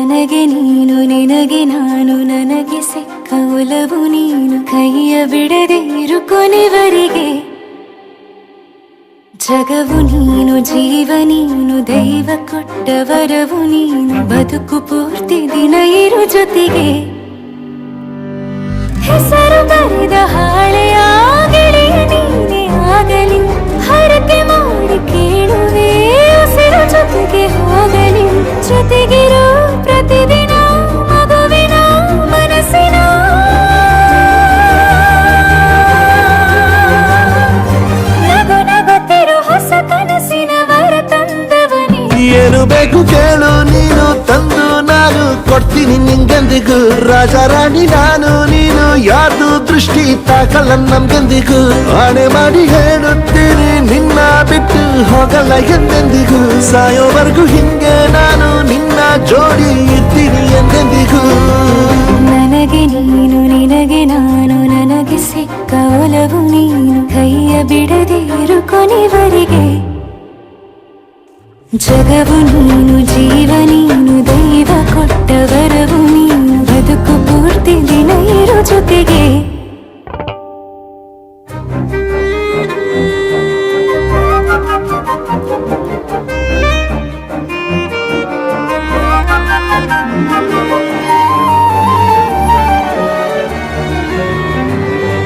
ನನಗೆ ನೀನು ನಿನಗೆ ನಾನು ನನಗೆ ಸಿಕ್ಕ ಒಲವು ನೀನು ಕೈಯ ಬಿಡದೆ ಇರು ಕೊನೆವರೆಗೆ ಜಗವು ನೀನು ಜೀವ ನೀನು ದೈವ ಕೊಟ್ಟ ವರವು ನೀನು ಬದುಕು ಪೂರ್ತಿ ದಿನ ಇರು ಜೊತೆಗೆ ಹೆಸರು ಬರೆದ ಹಾಳೆಯ ಗೆಳೆಯ ನೀನೇ ಆಗಲಿ ಹರಕೆ ಮಾಡಿ ಕೇಳುವೆ ಉಸಿರು ಜೊತೆಗೆ ಹೋಗಲಿ ಜೊತೆಗಿರೋ ಪ್ರತಿದಿನ ಮಗುವಿನ ಮನಸ್ಸಿನ ನಗು ನಗುತ್ತಿರು ಹೊಸ ಕನಸಿನ ವರ ತಂದವನೇ ಏನು ಬೇಕು ಕೇಳು ನೀನು ತಂದು ನಾನು ಕೊಡ್ತೀನಿ ನಿಂಗೆಂದಿಗೂ ರಾಜ ರಾಣಿ ನಾನು ನೀನು ಯಾರ್ದು ದೃಷ್ಟಿ ತಾಕಲ್ಲ ನಮ್ಗೆಂದಿಗೂ ಆಣೆ ಮಾಡಿ ಹೇಳುತ್ತೀನಿ ನಿನ್ನ ಬಿಟ್ಟು ಹೋಗಲ್ಲ ಎಂದೆಂದಿಗೂ ಸಾಯೋವರೆಗೂ ಹಿಂಗೆ ನಾನು ನಿನ್ನ ಜೋಡಿ ಇರ್ತೀನಿ ಎಂದೆಂದಿಗೂ ನನಗೆ ನೀನು ನಿನಗೆ ನಾನು ನನಗೆ ಸಿಕ್ಕ ಒಲವು ನೀನು ಕೈಯ ಬಿಡದೆ ಇರು ಕೊನೆವರೆಗೆ ಜಗವು ನೀನು ಜೀವ ನೀನು ದೈವ ಕೊಟ್ಟ ವರವು ನೀನು ಬದುಕು ಪೂರ್ತಿ ದಿನ ಇರು ಜೊತೆಗೆ